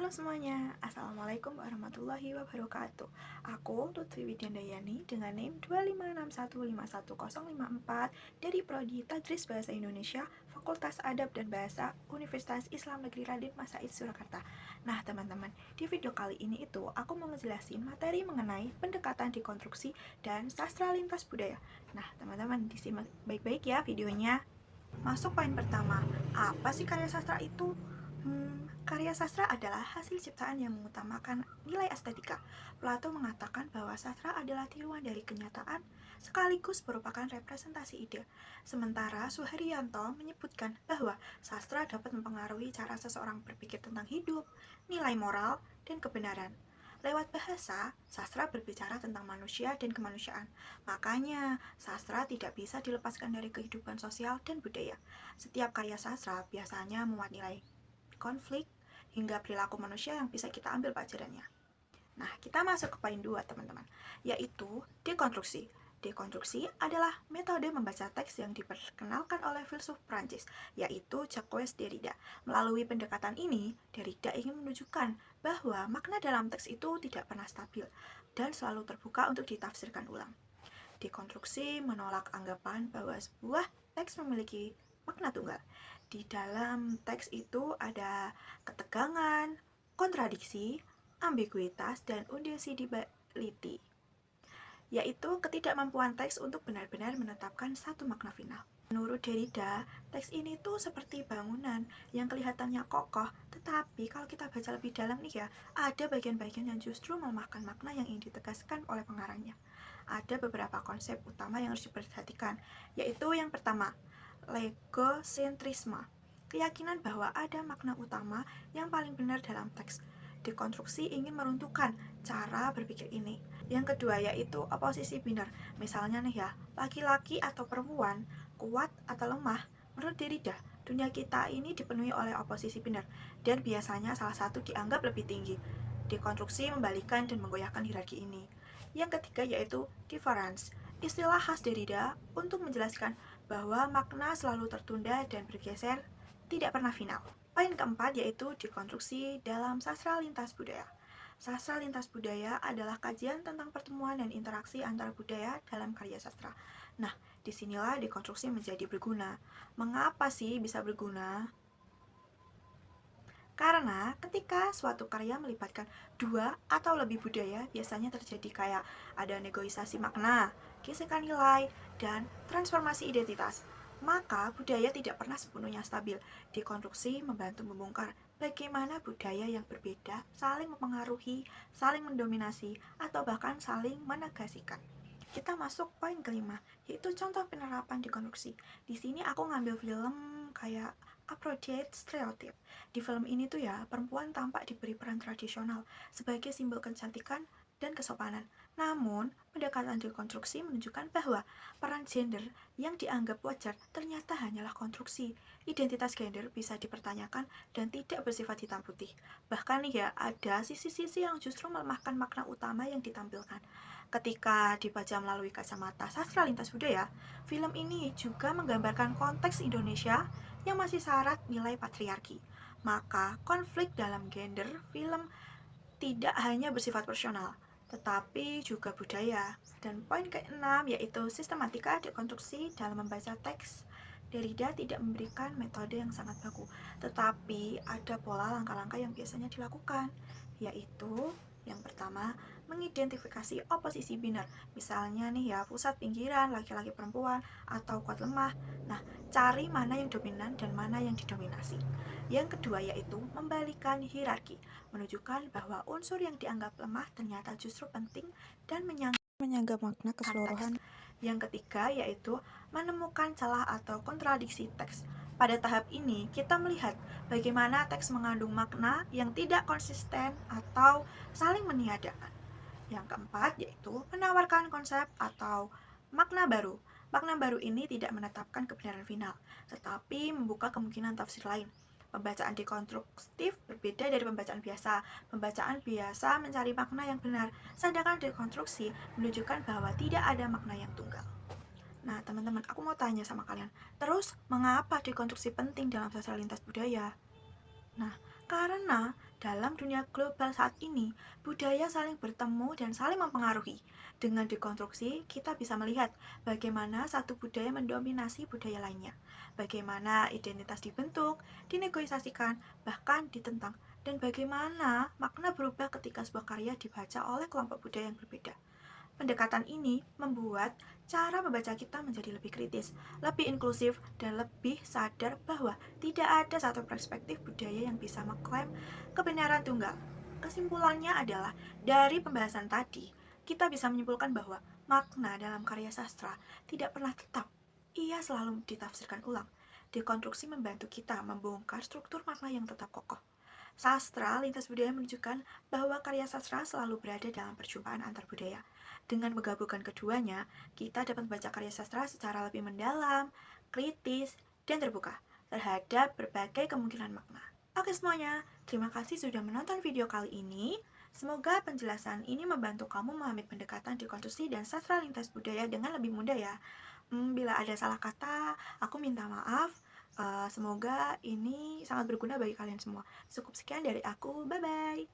Halo semuanya, Assalamualaikum warahmatullahi wabarakatuh. Aku Lutfi Widyandayani dengan NIM 256151054 dari Prodi Tadris Bahasa Indonesia, Fakultas Adab dan Bahasa, Universitas Islam Negeri Radin Masaid Surakarta. Nah teman-teman, di video kali ini aku mau ngejelasin materi mengenai pendekatan dekonstruksi dan sastra lintas budaya. Nah teman-teman, disimak baik-baik ya videonya. Masuk poin pertama, apa sih karya sastra itu? Karya sastra adalah hasil ciptaan yang mengutamakan nilai estetika. Plato mengatakan bahwa sastra adalah tiruan dari kenyataan sekaligus merupakan representasi ide. Sementara Suharyanto menyebutkan bahwa sastra dapat mempengaruhi cara seseorang berpikir tentang hidup, nilai moral, dan kebenaran. Lewat bahasa, sastra berbicara tentang manusia dan kemanusiaan. Makanya, sastra tidak bisa dilepaskan dari kehidupan sosial dan budaya. Setiap karya sastra biasanya memuat nilai konflik, hingga perilaku manusia yang bisa kita ambil pelajarannya. Nah, kita masuk ke poin 2, teman-teman, yaitu dekonstruksi. Dekonstruksi adalah metode membaca teks yang diperkenalkan oleh filsuf Prancis, yaitu Jacques Derrida. Melalui pendekatan ini, Derrida ingin menunjukkan bahwa makna dalam teks itu tidak pernah stabil dan selalu terbuka untuk ditafsirkan ulang. Dekonstruksi menolak anggapan bahwa sebuah teks memiliki makna tunggal. Di dalam teks itu ada ketegangan, kontradiksi, ambiguitas, dan undesidibility, yaitu ketidakmampuan teks untuk benar-benar menetapkan satu makna final. Menurut Derrida, teks ini tuh seperti bangunan yang kelihatannya kokoh, tetapi kalau kita baca lebih dalam nih ya, ada bagian-bagian yang justru melemahkan makna yang ingin ditegaskan oleh pengarangnya. Ada beberapa konsep utama yang harus diperhatikan, yaitu yang pertama, logocentrisme, keyakinan bahwa ada makna utama yang paling benar dalam teks. Dekonstruksi ingin meruntuhkan cara berpikir ini. Yang kedua yaitu oposisi biner. Misalnya nih ya, laki-laki atau perempuan, kuat atau lemah. Menurut Derrida, dunia kita ini dipenuhi oleh oposisi biner dan biasanya salah satu dianggap lebih tinggi. Dekonstruksi membalikan dan menggoyahkan hierarki ini. Yang ketiga yaitu difference, istilah khas Derrida untuk menjelaskan bahwa makna selalu tertunda dan bergeser, tidak pernah final. Poin keempat yaitu dekonstruksi dalam sastra lintas budaya. Sastra lintas budaya adalah kajian tentang pertemuan dan interaksi antara budaya dalam karya sastra. Nah, disinilah dekonstruksi menjadi berguna. Mengapa sih bisa berguna? Karena ketika suatu karya melibatkan dua atau lebih budaya, biasanya terjadi kayak ada negosiasi makna, gesekan nilai, dan transformasi identitas. Maka budaya tidak pernah sepenuhnya stabil. Dekonstruksi membantu membongkar bagaimana budaya yang berbeda saling mempengaruhi, saling mendominasi, atau bahkan saling menegasikan. Kita masuk poin kelima, yaitu contoh penerapan dekonstruksi. Di sini aku ngambil film kayak Appropriate Stereotype. Di film ini tuh ya, perempuan tampak diberi peran tradisional sebagai simbol kecantikan dan kesopanan. Namun, pendekatan dekonstruksi menunjukkan bahwa peran gender yang dianggap wajar ternyata hanyalah konstruksi. Identitas gender bisa dipertanyakan dan tidak bersifat hitam putih. Bahkan nih ya, ada sisi-sisi yang justru melemahkan makna utama yang ditampilkan. Ketika dibaca melalui kacamata sastra lintas budaya, film ini juga menggambarkan konteks Indonesia yang masih syarat nilai patriarki. Maka, konflik dalam gender film tidak hanya bersifat personal, tetapi juga budaya. Dan poin keenam yaitu sistematika dekonstruksi dalam membaca teks. Derrida tidak memberikan metode yang sangat baku, tetapi ada pola langkah-langkah yang biasanya dilakukan, yaitu yang pertama, mengidentifikasi oposisi biner. Misalnya nih ya, pusat pinggiran, laki-laki perempuan, atau kuat lemah. Nah, cari mana yang dominan dan mana yang didominasi. Yang kedua yaitu membalikan hierarki, menunjukkan bahwa unsur yang dianggap lemah ternyata justru penting dan menyanggah makna keseluruhan. Yang ketiga yaitu menemukan celah atau kontradiksi teks. Pada tahap ini, kita melihat bagaimana teks mengandung makna yang tidak konsisten atau saling meniadakan. Yang keempat yaitu menawarkan konsep atau makna baru. Makna baru ini tidak menetapkan kebenaran final, tetapi membuka kemungkinan tafsir lain. Pembacaan dekonstruktif berbeda dari pembacaan biasa. Pembacaan biasa mencari makna yang benar, sedangkan dekonstruksi menunjukkan bahwa tidak ada makna yang tunggal. Nah, teman-teman, aku mau tanya sama kalian. Terus, mengapa dekonstruksi penting dalam sastra lintas budaya? Nah, karena Dalam dunia global saat ini, budaya saling bertemu dan saling mempengaruhi. Dengan dekonstruksi, kita bisa melihat bagaimana satu budaya mendominasi budaya lainnya, bagaimana identitas dibentuk, dinegosiasikan, bahkan ditentang, dan bagaimana makna berubah ketika sebuah karya dibaca oleh kelompok budaya yang berbeda. Pendekatan ini membuat cara membaca kita menjadi lebih kritis, lebih inklusif, dan lebih sadar bahwa tidak ada satu perspektif budaya yang bisa mengklaim kebenaran tunggal. Kesimpulannya adalah, dari pembahasan tadi, kita bisa menyimpulkan bahwa makna dalam karya sastra tidak pernah tetap. Ia selalu ditafsirkan ulang. Dekonstruksi membantu kita membongkar struktur makna yang tetap kokoh. Sastra lintas budaya menunjukkan bahwa karya sastra selalu berada dalam perjumpaan antar budaya. Dengan menggabungkan keduanya, kita dapat membaca karya sastra secara lebih mendalam, kritis, dan terbuka terhadap berbagai kemungkinan makna. Oke semuanya, terima kasih sudah menonton video kali ini. Semoga penjelasan ini membantu kamu memahami pendekatan dekonstruksi dan sastra lintas budaya dengan lebih mudah ya. Bila ada salah kata, aku minta maaf. Semoga ini sangat berguna bagi kalian semua. Cukup sekian dari aku, bye-bye.